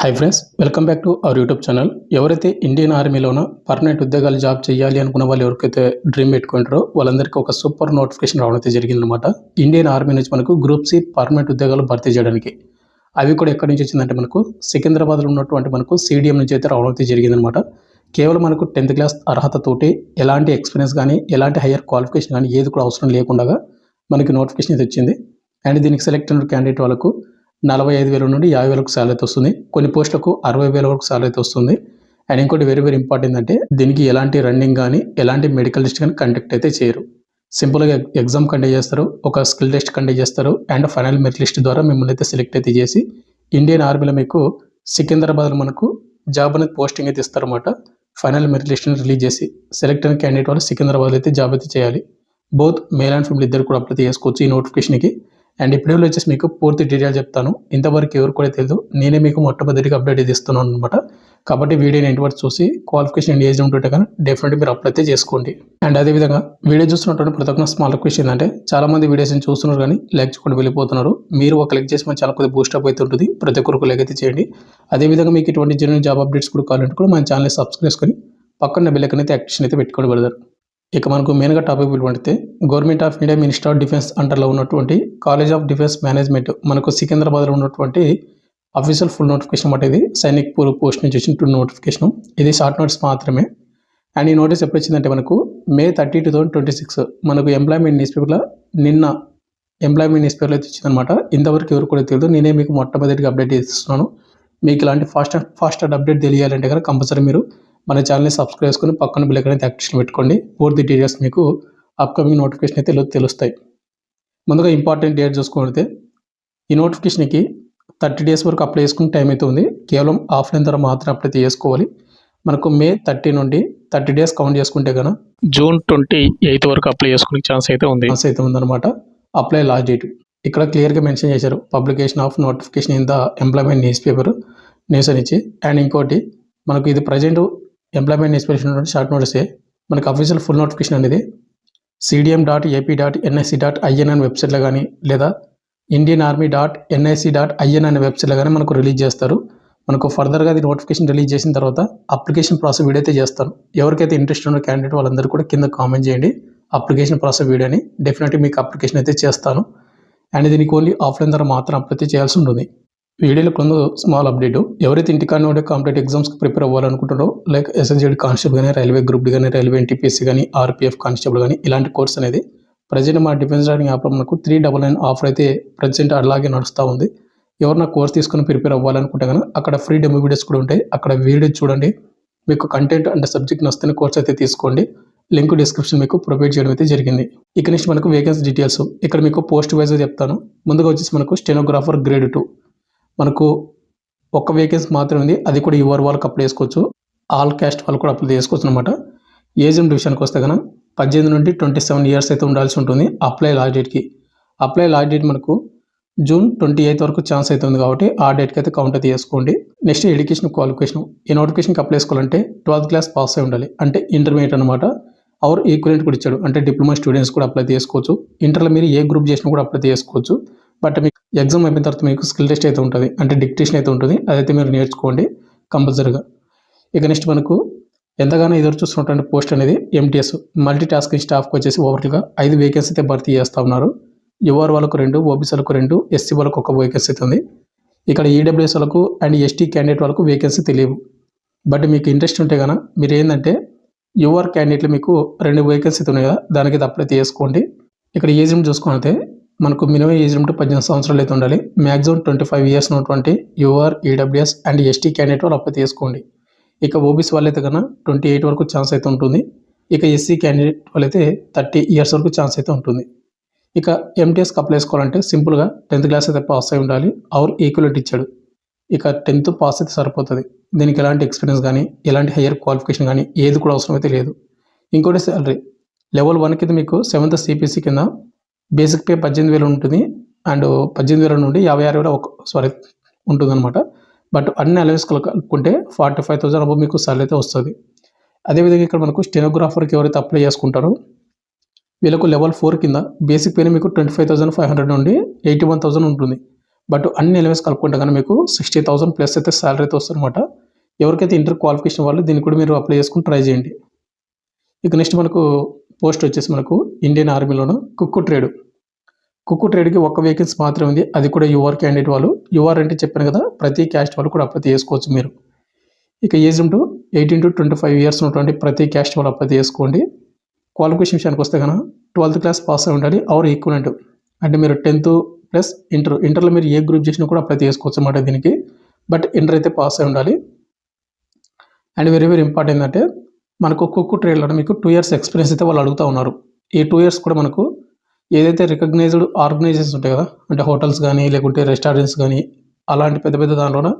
Hi friends, welcome back to our YouTube channel. ఎవరైతే Indian ఆర్మీలోన permanent ఉద్యోగాలు job చేయాలి అనుకున్న వాళ్ళు ఎవరికైతే డ్రీమ్ పెట్టుకుంటారో వాళ్ళందరికీ ఒక సూపర్ నోటిఫికేషన్ రావడం అయితే జరిగిందనమాట. ఇండియన్ ఆర్మీ నుంచి మనకు గ్రూప్ సి పర్మనెంట్ ఉద్యోగాలు భర్తీ చేయడానికి. అవి కూడా ఎక్కడి నుంచి వచ్చిందంటే మనకు సికింద్రాబాద్లో ఉన్నటువంటి మనకు సిడిఎం నుంచి అయితే రావడం అయితే జరిగిందనమాట. కేవలం మనకు 10th క్లాస్ అర్హతతోటి ఎలాంటి ఎక్స్పీరియన్స్ కానీ ఎలాంటి హయ్యర్ క్వాలిఫికేషన్ కానీ ఏది కూడా అవసరం లేకుండా మనకి నోటిఫికేషన్ అయితే వచ్చింది. అండ్ దీనికి సెలెక్ట్ అయిన క్యాండిడేట్ వాళ్ళకు 45,000 నుండి 50,000 శాలరీ అయితే వస్తుంది. కొన్ని పోస్టులకు 60,000 వరకు శాలరీ అయితే వస్తుంది. అండ్ ఇంకోటి వెరీ ఇంపార్టెంట్ అంటే దీనికి ఎలాంటి రన్నింగ్ కానీ ఎలాంటి మెడికల్ టెస్ట్ కానీ కండక్ట్ అయితే చేయరు. సింపుల్గా ఎగ్జామ్ కండక్ట్ చేస్తారు, ఒక స్కిల్ టెస్ట్ కండక్ట్ చేస్తారు. అండ్ ఫైనల్ మెరిట్ లిస్ట్ ద్వారా మిమ్మల్ని అయితే సెలెక్ట్ అయితే చేసి ఇండియన్ ఆర్మీలో మీకు సికింద్రాబాద్లో మనకు జాబ్ అనేది పోస్టింగ్ అయితే ఇస్తారన్నమాట. ఫైనల్ మెరిట్ లిస్ట్ని రిలీజ్ చేసి సెలెక్ట్ అయిన క్యాండిడేట్ వాళ్ళు సికింద్రాబాద్లో అయితే జాబ్ అయితే చేయాలి. బోత్ మేల్ అండ్ ఫీమేల్ ఇద్దరు కూడా అప్లై చేసుకోవచ్చు ఈ నోటిఫికేషన్కి. అండ్ ఇప్పుడు వచ్చేసి మీకు పూర్తి డీటెయిల్ చెప్తాను. ఇంతవరకు ఎవరు కూడా తెలియదు, నేనే మీకు మొట్టమొదటిగా అప్డేట్ ఇది ఇస్తున్నాను అనమాట. కాబట్టి వీడియోని ఎండ్ వరకు చూసి క్వాలిఫికేషన్ అండ్ ఏజ్ ఉంటుంటే కానీ డెఫినెట్గా మీరు అప్లై అయితే చేసుకోండి. అండ్ అదేవిధంగా వీడియో చూస్తున్నటువంటి ప్రతి ఒక్క స్మాల్ రిక్వెస్ట్ ఏంటంటే చాలా మంది వీడియోస్ని చూస్తున్నారు కానీ లైక్ చేయకుండా వెళ్ళిపోతున్నారు. మీరు ఒక లైక్ చేసి మన చాలా కొద్దిగా బూస్టప్ అయితే ఉంటుంది. ప్రతి ఒక్కరికి లైక్ అయితే చేయండి. అదేవిధంగా మీకు ఇటువంటి జెన్యూన్ జాబ్ అప్డేట్స్ కూడా కావాలంటే కూడా మన ఛానల్ని సబ్స్క్రైబ్ చేసుకొని పక్కన బెల్ ఐకాన్ అయితే యాక్టివేషన్ అయితే పెట్టుకోండి బ్రదర్. ఇక మనకు మెయిన్గా టాపిక్ పడితే government of India minister of defence అండర్లో ఉన్నటువంటి కాలేజ్ ఆఫ్ డిఫెన్స్ మేనేజ్మెంట్ మనకు సికింద్రాబాద్లో ఉన్నటువంటి అఫీషియల్ ఫుల్ నోటిఫికేషన్ అంటే ఇది సైనిక్ పూర్వ పోస్ట్ నుంచి వచ్చిన నోటిఫికేషన్. ఇది షార్ట్ నోట్స్ మాత్రమే. అండ్ ఈ నోటీస్ ఎప్పుడు వచ్చిందంటే మనకు May 30, 2026 మనకు ఎంప్లాయ్మెంట్ న్యూస్ పేపర్లో నిన్న ఎంప్లాయ్మెంట్ న్యూస్ పేపర్లో అయితే వచ్చిందనమాట. ఇంతవరకు ఎవరు కూడా తెలియదు, నేనే మీకు మొట్టమొదటిగా అప్డేట్ చేస్తున్నాను. మీకు ఇలాంటి ఫాస్ట్ అప్డేట్ తెలియాలంటే కనుక కంపల్సరీ మీరు మన ఛానల్ని సబ్స్క్రైబ్ చేసుకుని పక్కన బెల్ ఐకాన్ అయితే యాక్టివేషన్ పెట్టుకోండి. పూర్తి డీటెయిల్స్ మీకు అప్కమింగ్ నోటిఫికేషన్ అయితే తెలుస్తాయి. ముందుగా ఇంపార్టెంట్ డేట్ చూసుకుంటే ఈ నోటిఫికేషన్కి 30 days వరకు అప్లై చేసుకునే టైం అయితే ఉంది. కేవలం ఆఫ్లైన్ ద్వారా మాత్రం అప్లై చేసుకోవాలి. మనకు May 30 నుండి 30 days కౌంట్ చేసుకుంటే కనుక June 28 వరకు అప్లై చేసుకునే ఛాన్స్ అయితే ఉందన్నమాట. అప్లై లాస్ట్ డేట్ ఇక్కడ క్లియర్గా మెన్షన్ చేశారు. Publication of notification in the employment news paper news అని ఇచ్చి. అండ్ ఇంకోటి మనకు ఇది ప్రజెంట్ ఎంప్లాయ్మెంట్ ఇన్స్పిరేషన్ షార్ట్ నోటీసే. మనకు అఫీషియల్ ఫుల్ నోటిఫికేషన్ అనేది cdm.ap.nic.in అనే వెబ్సైట్లో కానీ లేదా indianarmy.nic.in అనే వెబ్సైట్లో కానీ మనకు రిలీజ్ చేస్తారు. మనకు ఫర్దర్గా అది నోటిఫికేషన్ రిలీజ్ చేసిన తర్వాత అప్లికేషన్ ప్రాసెస్ వీడియో అయితే చేస్తాను. ఎవరికైతే ఇంట్రెస్ట్ ఉన్న క్యాండిడేట్ వాళ్ళందరూ కూడా కింద కామెంట్ చేయండి అప్లికేషన్ ప్రాసెస్ వీడియోని. డెఫినెట్గా మీకు అప్లికేషన్ అయితే చేస్తాను. అండ్ దీనికి ఓన్లీ ఆఫ్లైన్ ద్వారా మాత్రం అప్లై చేయాల్సి ఉంటుంది. వీడియోలో కొంత స్మాల్ అప్డేట్. ఎవరైతే ఇంటికాడ ఉండే కాంపిటేటివ్ ఎగ్జామ్స్కి ప్రిపేర్ అవ్వాలనుకుంటారో లైక్ SSG కానిస్టేబుల్ కానీ రైల్వే గ్రూప్ డి కానీ రైల్వే NTPC కానీ RPF కానిస్టేబుల్ కానీ ఇలాంటి కోర్స్ అనేది ప్రజెంట్ మా డిఫెన్స్ ట్రైనింగ్ యాప్లో మనకు 399 ఆఫర్ అయితే ప్రజెంట్ అలాగే నడుస్తూ ఉంది. ఎవరైనా కోర్స్ తీసుకుని ప్రిపేర్ అవ్వాలనుకుంటే కనుక అక్కడ ఫ్రీ డెమో వీడియోస్ కూడా ఉంటాయి. అక్కడ వీడియో చూడండి. మీకు కంటెంట్ అంటే సబ్జెక్ట్ నచ్చితే కోర్స్ అయితే తీసుకోండి. లింక్ డిస్క్రిప్షన్ మీకు ప్రొవైడ్ చేయడం అయితే జరిగింది. ఇక నెక్స్ట్ మనకు వేకెన్సీ డీటెయిల్స్ ఇక్కడ మీకు పోస్ట్ వైజ్గా చెప్తాను. ముందుగా వచ్చేసి మనకు స్టెనోగ్రాఫర్ గ్రేడ్ 2 మనకు ఒక్క వేకెన్సీ మాత్రమే ఉంది. అది కూడా యువర్ వాళ్ళకి అప్లై చేసుకోవచ్చు. ఆల్ క్యాస్ట్ వాళ్ళు కూడా అప్లై చేసుకోవచ్చు అనమాట. ఏజ్ డివిజన్కి వస్తే కనుక 18 నుండి 27 years అయితే ఉండాల్సి ఉంటుంది. అప్లై లాస్ట్ డేట్ మనకు June 28 వరకు ఛాన్స్ అయితే ఉంది. కాబట్టి ఆ డేట్కి అయితే కౌంట్ అయితే చేసుకోండి. Next education qualification. ఈ నోటిఫికేషన్కి అప్లై చేసుకోవాలంటే 12th క్లాస్ పాస్ అయి ఉండాలి. అంటే ఇంటర్మీడియట్ అనమాట. ఆర్ ఈక్వలెంట్ కూడా ఇచ్చాడు. అంటే డిప్లొమా స్టూడెంట్స్ కూడా అప్లై చేసుకోవచ్చు. ఇంటర్లో మీరు ఏ గ్రూప్ చేసినా కూడా అప్లై చేసుకోవచ్చు. బట్ మీకు ఎగ్జామ్ అయిపోయిన తర్వాత మీకు స్కిల్ టెస్ట్ అయితే ఉంటుంది. అంటే డిక్టేషన్ అయితే ఉంటుంది. అదైతే మీరు నేర్చుకోండి కంపల్సరీగా. ఇక నెక్స్ట్ మనకు ఎంతగానో ఎదురు చూస్తున్నటువంటి పోస్ట్ అనేది MTS మల్టీ టాస్కింగ్ స్టాఫ్కి వచ్చేసి ఓవరాల్గా 5 వేకెన్సీ అయితే భర్తీ చేస్తూ ఉన్నారు. యువర్ వాళ్ళకు 2, OBC వాళ్ళకు 2, SC వాళ్ళకు 1 వేకెన్సీ అయితే ఉంది. ఇక్కడ EWS వాళ్ళకు అండ్ ST క్యాండిడేట్ వాళ్ళకు వేకెన్సీ తెలియవు. బట్ మీకు ఇంట్రెస్ట్ ఉంటే కనుక మీరు ఏంటంటే యువర్ క్యాండిడేట్లు మీకు 2 వేకెన్సీ ఉన్నాయి కదా, దానికి అప్లై చేసుకోండి. ఇక్కడ ఏజ్ లిమిట్ చూసుకుంటే మనకు మినిమం ఏజ్ లిమిట్ 18 సంవత్సరాలు అయితే ఉండాలి. మ్యాక్సిమం 25 years ఉన్నటువంటి your EWS and ST candidate వాళ్ళు అప్లై చేసుకోండి. ఇక OBC వాళ్ళైతే కన్నా 28 వరకు ఛాన్స్ అయితే ఉంటుంది. ఇక SC క్యాండిడేట్ వాళ్ళైతే 30 years వరకు ఛాన్స్ అయితే ఉంటుంది. ఇక MTSకి అప్లై చేసుకోవాలంటే సింపుల్గా 10th క్లాస్ అయితే పాస్ అయి ఉండాలి. ఆర్ ఈక్వలెంట్ ఇచ్చాడు. ఇక 10th పాస్ అయితే సరిపోతుంది. దీనికి ఎలాంటి ఎక్స్పీరియన్స్ కానీ ఎలాంటి హయ్యర్ క్వాలిఫికేషన్ కానీ ఏది కూడా అవసరం అయితే లేదు. ఇంకోటి శాలరీ లెవెల్ 1 కింద మీకు 7th CPC కింద బేసిక్ పే 18,000 ఉంటుంది. అండ్ 18,000 నుండి 56,000 ఉంటుందన్నమాట. బట్ అన్ని అలవెన్స్ కలుపుకుంటే 45,000 అబౌవ్ మీకు సాలరీ అయితే వస్తుంది. అదేవిధంగా ఇక్కడ మనకు స్టెనోగ్రాఫర్కి ఎవరైతే అప్లై చేసుకుంటారో వీళ్ళకు లెవెల్ 4 కింద బేసిక్ పే మీకు 25,500 నుండి 81,000 ఉంటుంది. బట్ అన్ని ఎలిమెంట్స్ కలుపుకుంటే కనుక మీకు 60,000 ప్లస్ అయితే శాలరీ అయితే వస్తుందన్నమాట. ఎవరికైతే ఇంటర్ క్వాలిఫికేషన్ వాళ్ళు దీన్ని కూడా మీరు అప్లై చేసుకుని ట్రై చేయండి. ఇక నెక్స్ట్ మనకు పోస్ట్ వచ్చేసి మనకు ఇండియన్ ఆర్మీలోను కుక్కు ట్రేడ్కి ఒక వేకెన్సీ మాత్రమే ఉంది. అది కూడా యూఆర్ క్యాండిడేట్ వాళ్ళు. యూఆర్ అంటే చెప్పాను కదా, ప్రతి క్యాస్ట్ వాళ్ళు కూడా అప్లై చేసుకోవచ్చు మీరు. ఇక ఏజ్ ఉంటూ 18 to 25 ఇయర్స్ ఉన్నటువంటి ప్రతి క్యాస్ట్ వాళ్ళు అప్లై చేసుకోండి. క్వాలిఫికేషన్ విషయానికి వస్తే కనుక 12th క్లాస్ పాస్ అయి ఉండాలి ఆర్ ఈక్వలెంట్. అంటే మీరు 10th ప్లస్ ఇంటర్లో మీరు ఏ గ్రూప్ చేసినా కూడా అప్లై చేసుకోవచ్చు అన్నమాట దీనికి. బట్ ఇంటర్ అయితే పాస్ అయి ఉండాలి. అండ్ వెరీ వెరీ ఇంపార్టెంట్ ఏంటంటే మనకు కుక్కు ట్రేడ్లో మీకు 2 years ఎక్స్పీరియన్స్ అయితే వాళ్ళు అడుగుతూ ఉన్నారు. ఈ 2 years కూడా మనకు ఏదైతే రికగ్నైజ్డ్ ఆర్గనైజేషన్స్ ఉంటాయి కదా, అంటే హోటల్స్ కానీ లేకుంటే రెస్టారెంట్స్ కానీ అలాంటి పెద్ద పెద్ద దానిలోన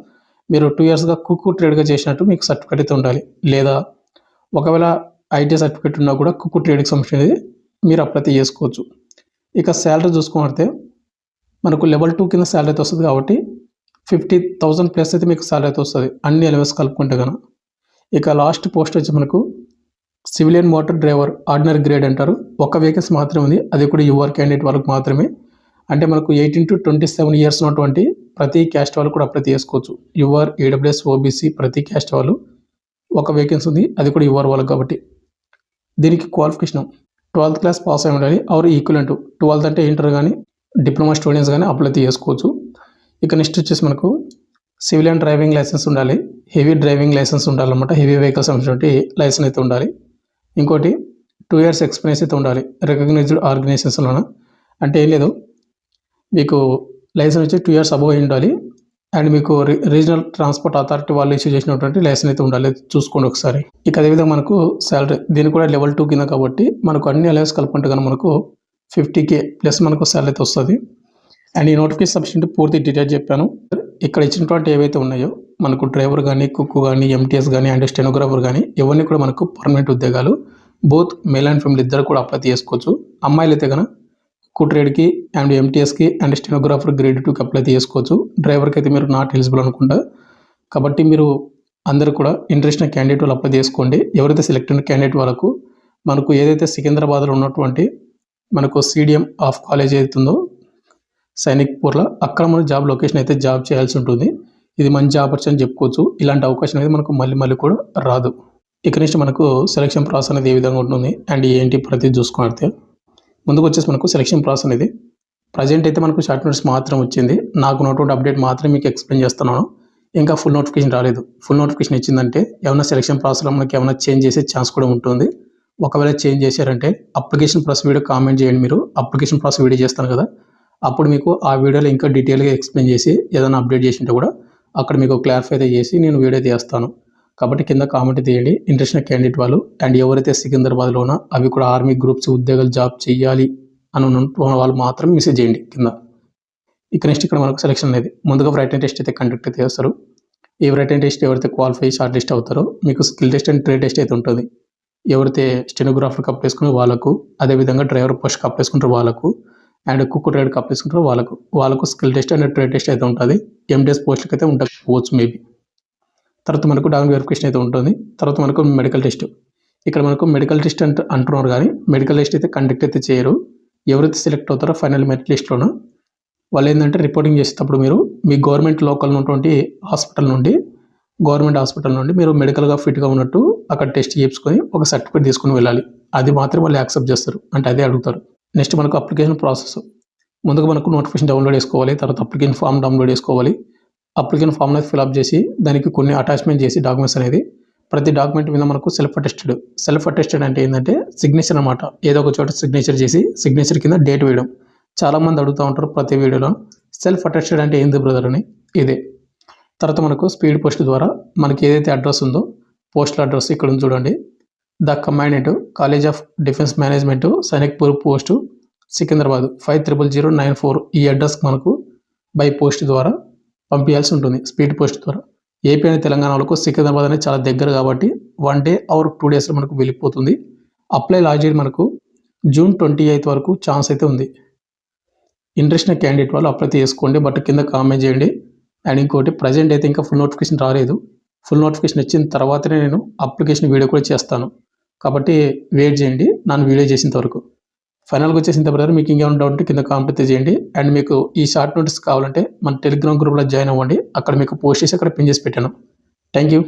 మీరు 2 yearsగా కుక్కు ట్రేడ్గా చేసినట్టు మీకు సర్టిఫికేట్ అయితే ఉండాలి. లేదా ఒకవేళ ఐటీ సర్టిఫికేట్ ఉన్నా కూడా కుక్కు ట్రేడ్కి సంబంధించినది మీరు అప్లై చేసుకోవచ్చు. ఇక శాలరీ చూసుకుంటే మనకు లెవెల్ 2 కింద శాలరీ అయితే వస్తుంది కాబట్టి 50,000 ప్లస్ అయితే మీకు శాలరీ అయితే వస్తుంది అన్ని ఎలిమెంట్స్ కలుపుకుంటే కనుక. ఇక లాస్ట్ పోస్ట్ వచ్చి మనకు civilian motor driver ordinary grade అంటారు. ఒక వేకెన్సీ మాత్రమే ఉంది. అది కూడా యూఆర్ క్యాండిడేట్ వాళ్ళకి మాత్రమే. అంటే మనకు 18 to 27 ఇయర్స్ ఉన్నటువంటి ప్రతి క్యాస్ట్ వాళ్ళు కూడా అప్లై చేసుకోవచ్చు. యూఆర్, ఈడబ్ల్యూఎస్, ఓబీసీ ప్రతి క్యాస్ట్ వాళ్ళు ఒక వేకెన్సీ ఉంది. అది కూడా యూఆర్ వాళ్ళకి కాబట్టి. దీనికి క్వాలిఫికేషన్ 12th క్లాస్ పాస్ అయి ఉండాలి ఆర్ ఈక్వలెంట్. 12th అంటే ఇంటర్ కానీ డిప్లొమా స్టూడెంట్స్ కానీ అప్లై చేసుకోవచ్చు. ఇక నెక్స్ట్ వచ్చేసి మనకు సివిలియన్ డ్రైవింగ్ లైసెన్స్ ఉండాలి, హెవీ డ్రైవింగ్ లైసెన్స్ ఉండాలన్నమాట. హెవీ వెహికల్స్ సంబంధించిన లైసెన్స్ అయితే ఉండాలి. ఇంకోటి 2 years ఎక్స్పీరియన్స్ అయితే ఉండాలి రికగ్నైజ్డ్ ఆర్గనైజేషన్లోన. అంటే ఏం లేదు, మీకు లైసెన్స్ వచ్చి 2 years అబోవ్ అయి ఉండాలి. అండ్ మీకు రీజనల్ ట్రాన్స్పోర్ట్ అథారిటీ వాళ్ళు ఇష్యూ చేసినటువంటి లైసెన్స్ అయితే ఉండాలి. చూసుకోండి ఒకసారి. ఇక అదేవిధంగా మనకు శాలరీ దీని కూడా లెవెల్ 2 కింద కాబట్టి మనకు అన్ని అలయన్స్ కలుపుకుంటే కనుక మనకు 50K ప్లస్ మనకు శాలరీ అయితే వస్తుంది. అండ్ ఈ నోటిఫికేషన్ సబ్స్టెంట్ పూర్తి డీటెయిల్ చెప్పాను. ఇక్కడ ఇచ్చినటువంటి ఏవైతే ఉన్నాయో మనకు డ్రైవర్ కానీ, కుక్ కానీ, ఎంటీఎస్ కానీ అండ్ స్టెనోగ్రాఫర్ కానీ ఇవన్నీ కూడా మనకు పర్మనెంట్ ఉద్యోగాలు. బోత్ మేల్ అండ్ ఫీమేల్ ఇద్దరు కూడా అప్లై చేసుకోవచ్చు. అమ్మాయిలు అయితే కనుక కుక్ ట్రేడ్కి అండ్ ఎంటీఎస్కి అండ్ స్టెనోగ్రాఫర్ గ్రేడ్ 2కి అప్లై చేసుకోవచ్చు. డ్రైవర్కి అయితే మీరు నాట్ ఎలిజిబుల్ అనుకుంటా. కాబట్టి మీరు అందరూ కూడా ఇంట్రెస్ట్ ఉన్న క్యాండిడేట్ వాళ్ళు అప్లై చేసుకోండి. ఎవరైతే సెలెక్ట్ అయిన క్యాండిడేట్ వాళ్ళకు మనకు ఏదైతే సికింద్రాబాద్లో ఉన్నటువంటి మనకు CDM ఆఫ్ కాలేజ్ అవుతుందో సైనిక్పూర్లో, అక్కడ మన జాబ్ లొకేషన్ అయితే జాబ్ చేయాల్సి ఉంటుంది. ఇది మంచి ఆపర్చునిటీ చెప్పుకోవచ్చు. ఇలాంటి అవకాశం అనేది మనకు మళ్ళీ కూడా రాదు. ఇక నెక్స్ట్ మనకు సెలక్షన్ ప్రాసెస్ అనేది ఏ విధంగా ఉంటుంది అండ్ ఏంటి ప్రతి చూసుకుంటే ముందుకు వచ్చేసి మనకు సెలక్షన్ ప్రాసెస్ అనేది ప్రజెంట్ అయితే మనకు షార్ట్ నోట్స్ మాత్రం వచ్చింది. నాకు ఉన్నటువంటి అప్డేట్ మాత్రం మీకు ఎక్స్ప్లెయిన్ చేస్తున్నాను. ఇంకా ఫుల్ నోటిఫికేషన్ రాలేదు. ఫుల్ నోటిఫికేషన్ ఇచ్చిందంటే ఏమైనా సెలక్షన్ ప్రాసెస్లో మనకి ఏమైనా చేంజ్ చేసే ఛాన్స్ కూడా ఉంటుంది. ఒకవేళ చేంజ్ చేశారంటే అప్లికేషన్ ప్రాసెస్ వీడియో కామెంట్ చేయండి. మీరు అప్లికేషన్ ప్రాసెస్ వీడియో చేస్తాను కదా, అప్పుడు మీకు ఆ వీడియోలో ఇంకా డీటెయిల్గా ఎక్స్ప్లెయిన్ చేసి ఏదైనా అప్డేట్ చేసింటే కూడా అక్కడ మీకు క్లారిఫై అయితే చేసి నేను వీడియో చేస్తాను. కాబట్టి కింద కామెంట్ తీయండి ఇంట్రెస్ట్ క్యాండిడేట్ వాళ్ళు. అండ్ ఎవరైతే సికింద్రాబాద్లోన అవి కూడా ఆర్మీ గ్రూప్స్ ఉద్యోగాలు జాబ్ చేయాలి అని ఉన్న వాళ్ళు మాత్రం మెసేజ్ చేయండి కింద. ఇక నెక్స్ట్ ఇక్కడ మనకు సెలక్షన్ అనేది ముందుగా రైటింగ్ టెస్ట్ అయితే కండక్ట్ అయితే చేస్తారు. ఈ రైటింగ్ టెస్ట్ ఎవరైతే క్వాలిఫై షార్ట్ లిస్ట్ అవుతారో మీకు skill test and trade test అయితే ఉంటుంది. ఎవరైతే స్టెనోగ్రాఫర్కి అప్లై చేసుకుని వాళ్ళకు, అదేవిధంగా డ్రైవర్ పోస్ట్కి అప్లై చేసుకుంటారు వాళ్ళకు, అండ్ కుక్ ట్రేడ్కి అప్లై చేసుకుంటారు వాళ్ళకు skill test and trade test అయితే ఉంటుంది. ఎంటీఎస్ పోస్ట్కి అయితే ఉండకపోవచ్చు మేబీ. తర్వాత మనకు డాక్యుమెంట్ వెరిఫికేషన్ అయితే ఉంటుంది. తర్వాత మనకు మెడికల్ టెస్ట్. ఇక్కడ మనకు మెడికల్ టెస్ట్ అంటున్నారు కానీ మెడికల్ టెస్ట్ అయితే కండక్ట్ అయితే చేయరు. ఎవరైతే సెలెక్ట్ అవుతారో ఫైనల్ మెరిట్ లిస్ట్లోనూ వాళ్ళు ఏంటంటే రిపోర్టింగ్ చేసేటప్పుడు మీరు మీ గవర్నమెంట్ లోకల్ ఉన్నటువంటి గవర్నమెంట్ హాస్పిటల్ నుండి మీరు మెడికల్గా ఫిట్గా ఉన్నట్టు అక్కడ టెస్ట్ చేయించుకొని ఒక సర్టిఫికేట్ తీసుకుని వెళ్ళాలి. అది మాత్రం వాళ్ళు యాక్సెప్ట్ చేస్తారు, అంటే అదే అడుగుతారు. నెక్స్ట్ మనకు అప్లికేషన్ ప్రాసెస్. ముందుగా మనకు నోటిఫికేషన్ డౌన్లోడ్ చేసుకోవాలి. తర్వాత అప్లికేషన్ ఫామ్ డౌన్లోడ్ చేసుకోవాలి. అప్లికేషన్ ఫామ్ అనేది ఫిల్అప్ చేసి దానికి కొన్ని అటాచ్మెంట్ చేసి డాక్యుమెంట్స్ అనేది ప్రతి డాక్యుమెంట్ మీద మనకు సెల్ఫ్ అటెస్టెడ్ అంటే ఏంటంటే సిగ్నేచర్ అనమాట. ఏదో ఒక చోట సిగ్నేచర్ చేసి సిగ్నేచర్ కింద డేట్ వేయడం. చాలామంది అడుగుతూ ఉంటారు ప్రతి వీడియోలో సెల్ఫ్ అటెస్టెడ్ అంటే ఏంది బ్రదర్ అని. ఇదే. తర్వాత మనకు స్పీడ్ పోస్ట్ ద్వారా మనకి ఏదైతే అడ్రస్ ఉందో పోస్టల్ అడ్రస్ ఇక్కడ ఉంది చూడండి. The commandant college of defence management Sainikpuri post Secunderabad 500994 ఈ అడ్రస్కి మనకు బై పోస్ట్ ద్వారా పంపించాల్సి ఉంటుంది. స్పీడ్ పోస్ట్ ద్వారా. ఏపీ అని తెలంగాణ వాళ్ళకు సికింద్రాబాద్ అనేది చాలా దగ్గర కాబట్టి 1 day ఆర్ 2 daysలో మనకు వెళ్ళిపోతుంది. అప్లై లాస్ట్ డేట్ మనకు June 28 వరకు ఛాన్స్ అయితే ఉంది. ఇంట్రెస్ట్ ఉన్న క్యాండిడేట్ వాళ్ళు అప్లై చేసుకోండి. బట్ కింద కామెంట్ చేయండి. అండ్ ఇంకోటి ప్రజెంట్ అయితే ఇంకా ఫుల్ నోటిఫికేషన్ రాలేదు. ఫుల్ నోటిఫికేషన్ ఇచ్చిన తర్వాతనే నేను అప్లికేషన్ వీడియో కూడా చేస్తాను. కాబట్టి వెయిట్ చేయండి నన్ను వీడియో చేసేంత వరకు. ఫైనల్గా వచ్చేసిన బ్రదర్ మీకు ఇంకేమైనా డౌట్ ఉంటే కింద కామెంట్ చేయండి. అండ్ మీకు ఈ షార్ట్ నోట్స్ కావాలంటే మన టెలిగ్రామ్ గ్రూప్లో జాయిన్ అవ్వండి. అక్కడ మీకు పోస్ట్ చేసి అక్కడ పిన్ చేసి పెట్టాను. Thank you.